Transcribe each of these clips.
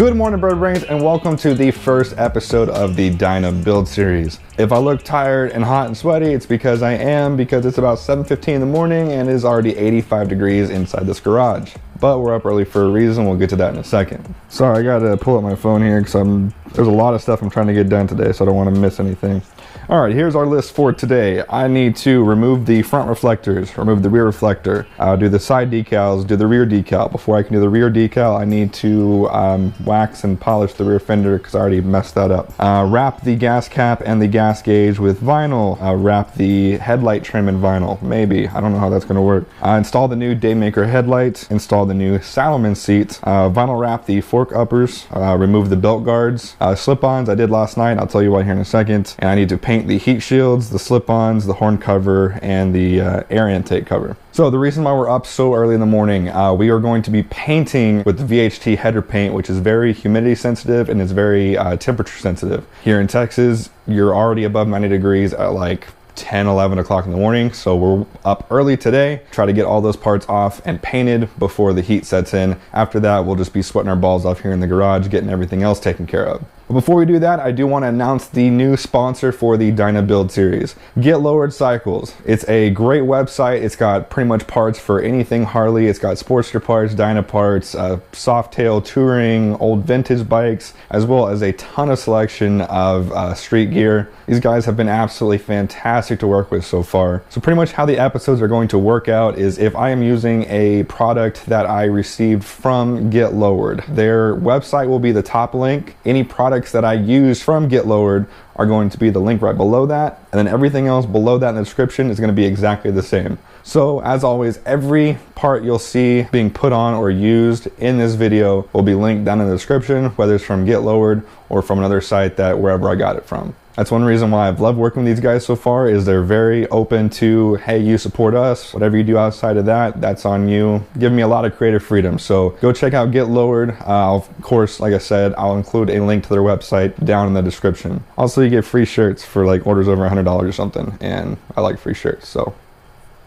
Good morning, bird brains, and welcome to the first episode of the Dyna build series. If I look tired and hot and sweaty, it's because I am, because it's about 7:15 in the morning and it is already 85 degrees inside this garage. But we're up early for a reason. We'll get to that in a second. Sorry, I gotta pull up my phone here because there's a lot of stuff I'm trying to get done today, so I don't want to miss anything. All right, here's our list for today. I need to remove the front reflectors, remove the rear reflector, do the side decals, do the rear decal. Before I can do the rear decal, I need to wax and polish the rear fender because I already messed that up. Wrap the gas cap and the gas gauge with vinyl. Wrap the headlight trim in vinyl, maybe. I don't know how that's gonna work. Install the new Daymaker headlights, install the new Saddlemen seat, vinyl wrap the fork uppers, remove the belt guards. Slip-ons I did last night, I'll tell you why here in a second. And I need to paint the heat shields, the slip-ons, the horn cover, and the air intake cover. So the reason why we're up so early in the morning, we are going to be painting with the VHT header paint, which is very humidity sensitive and is very temperature sensitive. Here in Texas, you're already above 90 degrees at like 10, 11 o'clock in the morning. So we're up early today, try to get all those parts off and painted before the heat sets in. After that, we'll just be sweating our balls off here in the garage, getting everything else taken care of. But before we do that, I do want to announce the new sponsor for the Dyna build series, Get Lowered Cycles. It's a great website. It's got pretty much parts for anything Harley. It's got Sportster parts, Dyna parts, Softail touring, old vintage bikes, as well as a ton of selection of street gear. These guys have been absolutely fantastic to work with so far. So pretty much how the episodes are going to work out is if I am using a product that I received from Get Lowered, their website will be the top link. Any products that I use from Get Lowered are going to be the link right below that, and then everything else below that in the description is going to be exactly the same. So as always, every part you'll see being put on or used in this video will be linked down in the description, whether it's from Get Lowered or from another site that wherever I got it from. That's one reason why I've loved working with these guys so far, is they're very open to, hey, you support us, whatever you do outside of that, that's on you. Give me a lot of creative freedom. So go check out Get Lowered. Of course, like I said, I'll include a link to their website down in the description. Also, you get free shirts for like orders over $100 or something, and I like free shirts, so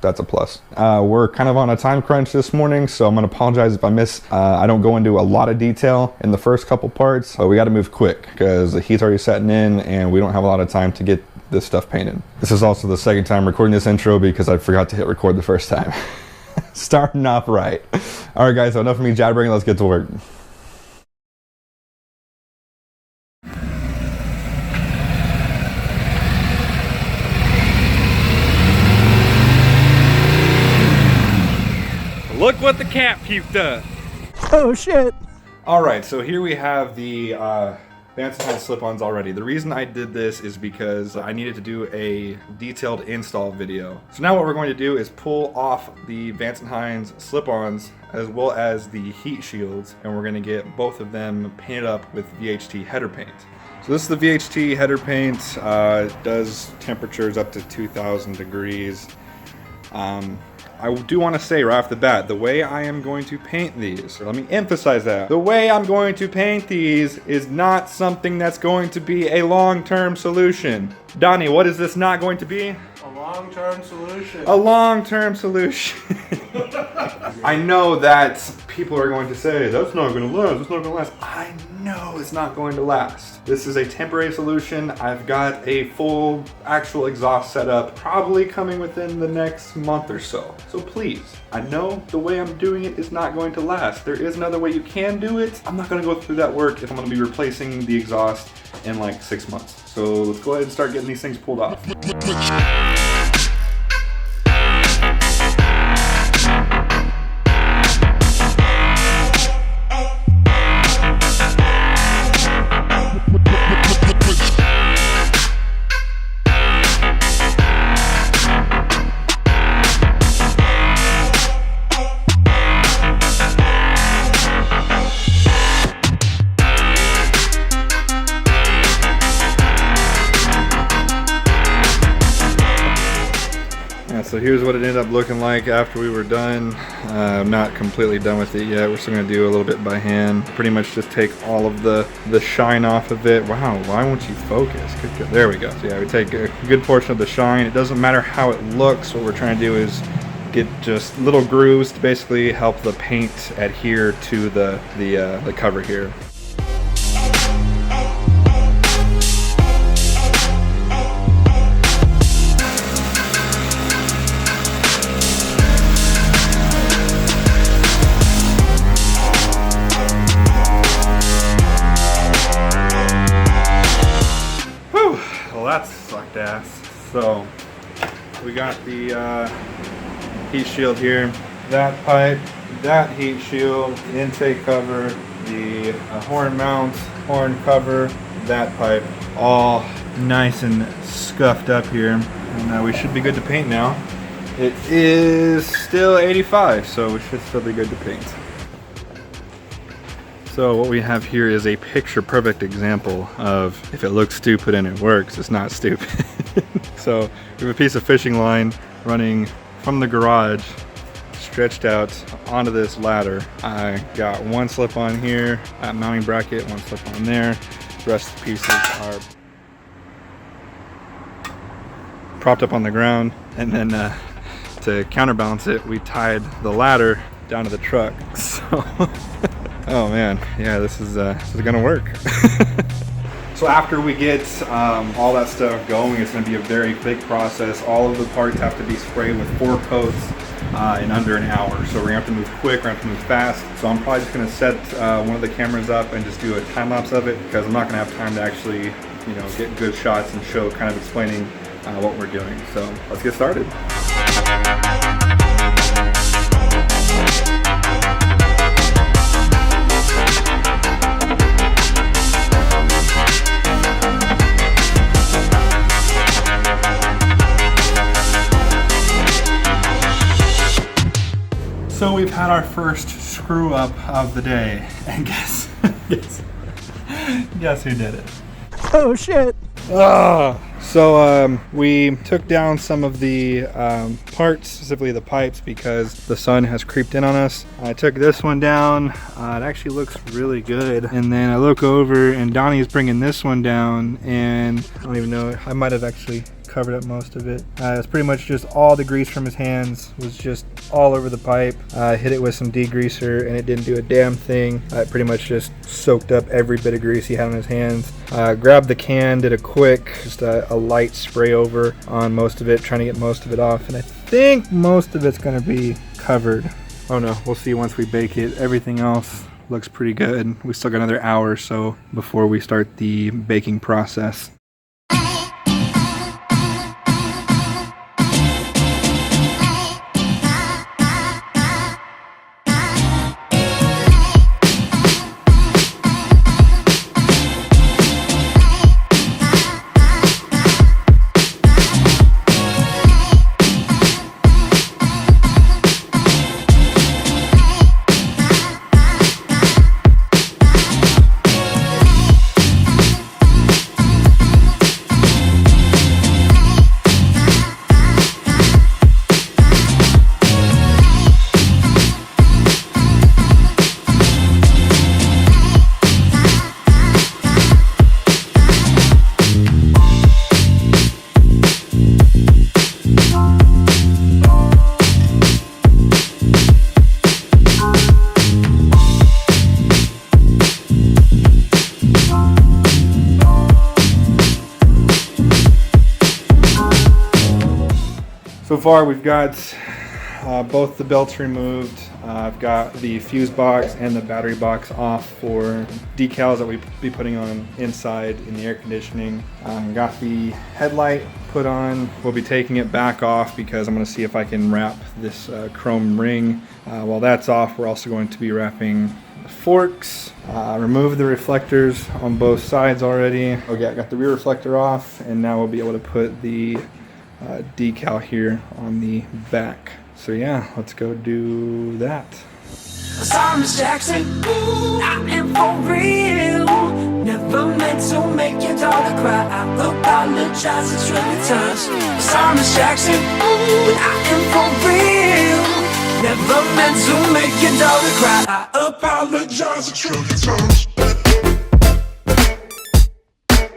that's a plus. We're kind of on a time crunch this morning, so I'm gonna apologize if I don't go into a lot of detail in the first couple parts, but we gotta move quick because the heat's already setting in and we don't have a lot of time to get this stuff painted. This is also the second time recording this intro because I forgot to hit record the first time. Starting off right. All right guys, so enough of me jabbering, let's get to work. Look what the cat puke does. Oh shit. All right, so here we have the Vance & Hines slip-ons already. The reason I did this is because I needed to do a detailed install video. So now what we're going to do is pull off the Vance & Hines slip-ons as well as the heat shields, and we're gonna get both of them painted up with VHT header paint. So this is the VHT header paint. It does temperatures up to 2,000 degrees. I do want to say right off the bat, the way I am going to paint these, let me emphasize that, the way I'm going to paint these is not something that's going to be a long-term solution. Donnie, what is this not going to be? A long-term solution. A long-term solution. I know that people are going to say, that's not going to last, it's not going to last. I know it's not going to last. This is a temporary solution. I've got a full actual exhaust setup probably coming within the next month or so. So please, I know the way I'm doing it is not going to last. There is another way you can do it. I'm not going to go through that work if I'm going to be replacing the exhaust in like 6 months. So let's go ahead and start getting these things pulled off. So here's what it ended up looking like after we were done. I'm not completely done with it yet. We're still gonna do a little bit by hand. Pretty much just take all of the shine off of it. Wow, why won't you focus? Good. There we go. So yeah, we take a good portion of the shine. It doesn't matter how it looks. What we're trying to do is get just little grooves to basically help the paint adhere to the cover here. well, that sucked ass. So we got the heat shield here, that pipe, that heat shield, intake cover, the horn mount, horn cover, that pipe, all nice and scuffed up here, and we should be good to paint now. It is still 85, so we should still be good to paint. So what we have here is a picture perfect example of if it looks stupid and it works, it's not stupid. So we have a piece of fishing line running from the garage stretched out onto this ladder. I got one slip on here, that mounting bracket, one slip on there. The rest of the pieces are propped up on the ground, and then to counterbalance it, we tied the ladder down to the truck. So, oh man, yeah, this is gonna work. So after we get all that stuff going, it's gonna be a very quick process. All of the parts have to be sprayed with 4 coats in under an hour. So we're gonna have to move quick, we're gonna have to move fast. So I'm probably just gonna set one of the cameras up and just do a time lapse of it, because I'm not gonna have time to actually, you know, get good shots and show, kind of explaining what we're doing. So let's get started. So we've had our first screw up of the day, and guess who did it? Oh shit! So we took down some of the parts, specifically the pipes, because the sun has creeped in on us. I took this one down. It actually looks really good. And then I look over and Donnie's bringing this one down, and I don't even know, I might have actually covered up most of it. It's pretty much just all the grease from his hands was just all over the pipe. Hit it with some degreaser and it didn't do a damn thing. It pretty much just soaked up every bit of grease he had on his hands. Grabbed the can, did a quick, just a light spray over on most of it, trying to get most of it off, and I think most of it's gonna be covered. Oh no, we'll see once we bake it. Everything else looks pretty good. We still got another hour or so before we start the baking process. So far we've got both the belts removed. I've got the fuse box and the battery box off for decals that we'll be putting on inside in the air conditioning. Got the headlight put on. We'll be taking it back off because I'm going to see if I can wrap this chrome ring. While that's off, we're also going to be wrapping the forks. Remove the reflectors on both sides already. Okay, I got the rear reflector off, and now we'll be able to put the decal here on the back. So yeah, let's go do that. Sorry, Miss Jackson, I am for real. Never meant to make your daughter cry. I apologize a trillion times. Sorry, Miss Jackson, but I am for real. Never meant to make your daughter cry. I apologize a trillion times.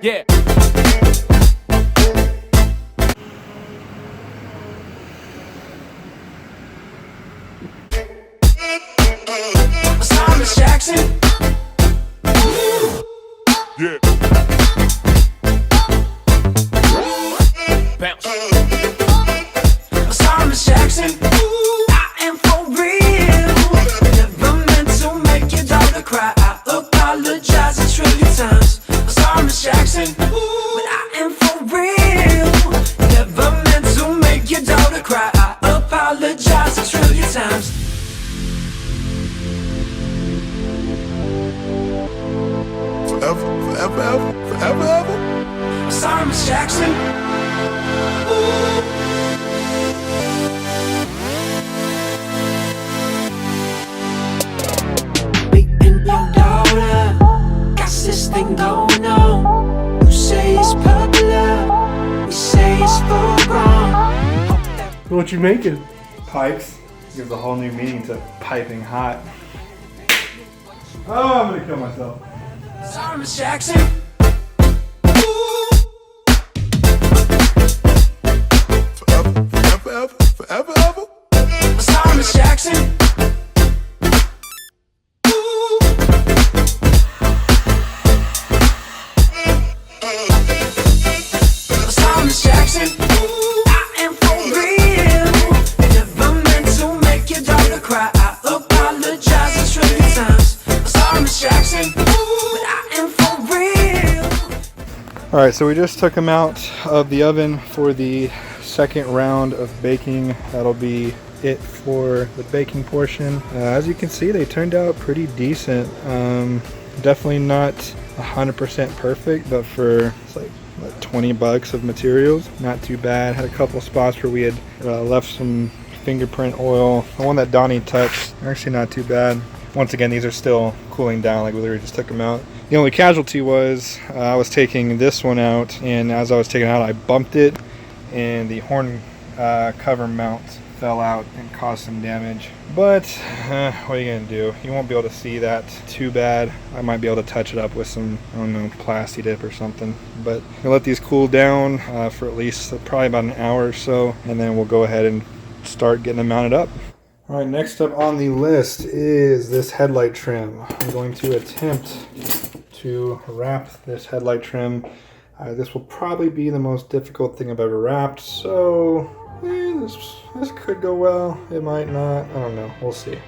Yeah. Sorry, Miss Jackson. Yeah. Bounce. Sorry, Miss Jackson. I am for real. Never meant to make your daughter cry. I apologize a trillion times. Sorry, Miss Jackson, but I am for real. Thomas Jackson. Ooh. Beating your daughter, got this thing going on. You say it's popular, we say it's full grown. What you making? Pipes. Gives a whole new meaning to piping hot. Oh, I'm gonna kill myself. Thomas Jackson. Forever. Thomas Jackson. Thomas Jackson. I am for real. Never meant to make your daughter cry. I apologize a trillion times. Thomas Jackson. But I am for real. All right, so we just took them out of the oven for the second round of baking. That'll be it for the baking portion. As you can see, they turned out pretty decent. Definitely not 100% perfect, but for it's like what, $20 of materials, not too bad. Had a couple spots where we had left some fingerprint oil. The one that Donnie touched, actually not too bad. Once again, these are still cooling down, like we literally just took them out. The only casualty was I was taking this one out, and as I was taking it out, I bumped it, and the horn cover mount fell out and caused some damage. But what are you gonna do? You won't be able to see that too bad. I might be able to touch it up with some, I don't know, plasti dip or something. But we'll let these cool down for at least probably about an hour or so, and then we'll go ahead and start getting them mounted up. All right, next up on the list is this headlight trim. I'm going to attempt to wrap this headlight trim. This will probably be the most difficult thing I've ever wrapped, so this could go well. It might not. I don't know. We'll see.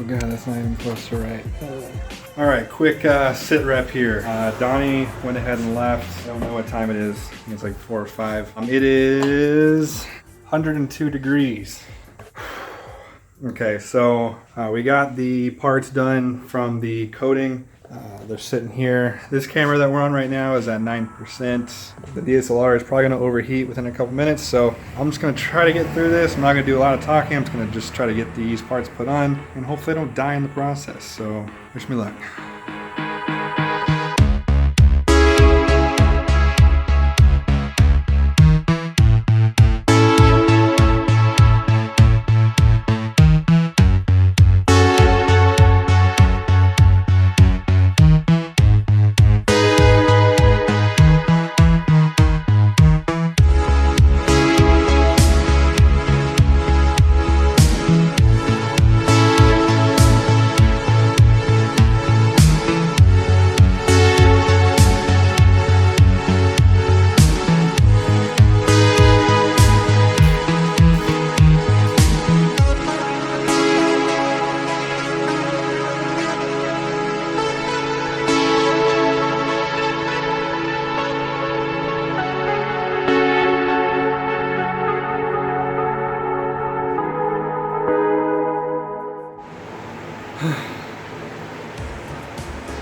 God, that's not even close to right. All right, quick sit rep here. Donnie went ahead and left. I don't know what time it is. I think it's like 4 or 5. It is 102 degrees. Okay, so we got the parts done from the coating. They're sitting here. This camera that we're on right now is at 9%. The DSLR is probably going to overheat within a couple minutes, so I'm just going to try to get through this. I'm not going to do a lot of talking. I'm just going to try to get these parts put on, and hopefully I don't die in the process. So wish me luck.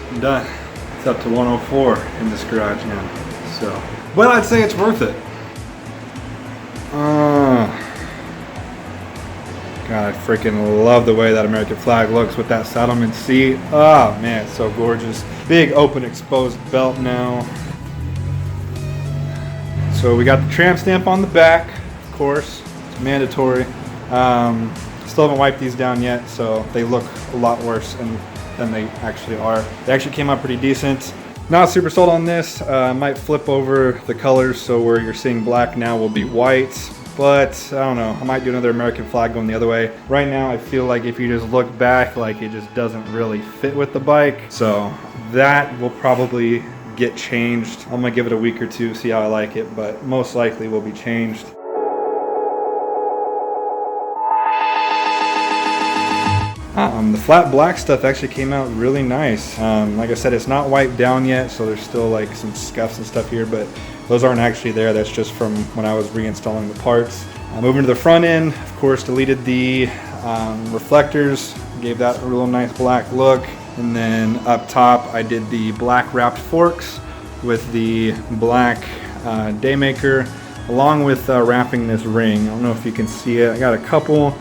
I'm done. It's up to 104 in this garage now. So, but I'd say it's worth it. God, I freaking love the way that American flag looks with that Saddlemen seat. Oh man, it's so gorgeous. Big open exposed belt now. So we got the tramp stamp on the back, of course. It's mandatory. Still haven't wiped these down yet, so they look a lot worse than they actually are. They actually came out pretty decent. Not super sold on this. Might flip over the colors, so where you're seeing black now will be white. But I don't know, I might do another American flag going the other way. Right now I feel like if you just look back, like it just doesn't really fit with the bike. So that will probably get changed. I'm gonna give it a week or two, see how I like it, but most likely will be changed. The flat black stuff actually came out really nice. Like I said, it's not wiped down yet, so there's still like some scuffs and stuff here, but those aren't actually there. That's just from when I was reinstalling the parts. Moving to the front end, of course, deleted the reflectors, gave that a real nice black look. And then up top, I did the black wrapped forks with the black Daymaker, along with wrapping this ring. I don't know if you can see it. I got a couple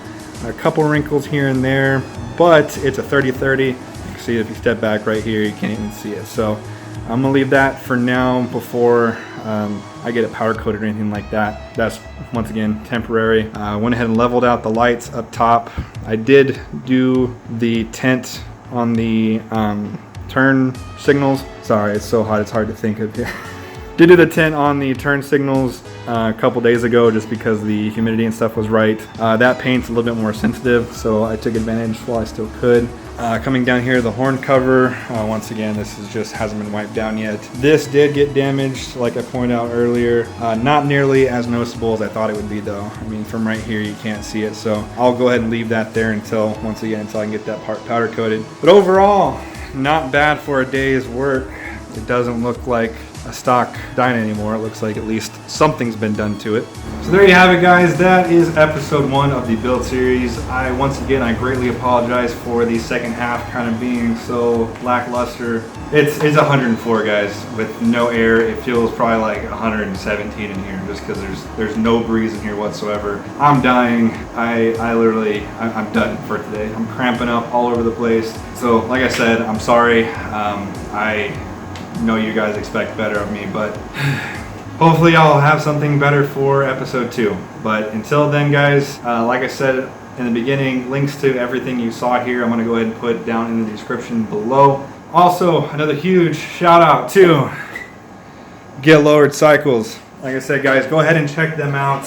wrinkles here and there, but it's a 30-30. You can see if you step back right here, you can't even see it. So I'm gonna leave that for now before I get it powder coated or anything like that. That's, once again, temporary. I went ahead and leveled out the lights up top. I did do the tint on the turn signals. Sorry, it's so hot, it's hard to think of here. Did do the tint on the turn signals a couple days ago just because the humidity and stuff was right. That paint's a little bit more sensitive, so I took advantage while I still could. Coming down here, the horn cover, once again, this is just hasn't been wiped down yet. This did get damaged, like I pointed out earlier. Not nearly as noticeable as I thought it would be though. I mean, from right here, you can't see it. So I'll go ahead and leave that there until I can get that part powder coated. But overall, not bad for a day's work. It doesn't look like a stock Dyna anymore. It looks like at least something's been done to it. So there you have it, guys. That is episode 1 of the build series. Once again, I greatly apologize for the second half kind of being so lackluster. It's 104, guys, with no air. It feels probably like 117 in here just because there's no breeze in here whatsoever. I'm dying. I'm done for today. I'm cramping up all over the place. So like I said, I'm sorry. I know you guys expect better of me, but hopefully I'll have something better for episode 2. But until then, guys, like I said in the beginning, links to everything you saw here I'm going to go ahead and put down in the description below. Also, another huge shout out to Get Lowered Cycles. Like I said, guys, go ahead and check them out.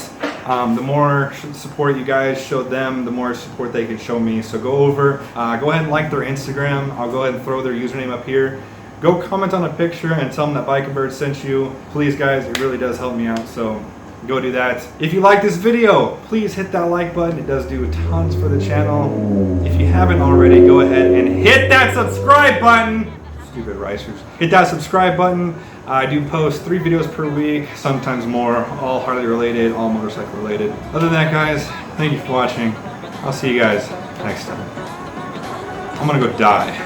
The more support you guys show them, the more support they can show me. So go over, go ahead and like their Instagram. I'll go ahead and throw their username up here. Go comment on a picture and tell them that BrokinPaper sent you. Please, guys, it really does help me out, so go do that. If you like this video, please hit that like button. It does do tons for the channel. If you haven't already, go ahead and hit that subscribe button. Stupid ricers. Hit that subscribe button. I do post 3 videos per week, sometimes more, all Harley related, all motorcycle related. Other than that, guys, thank you for watching. I'll see you guys next time. I'm gonna go die.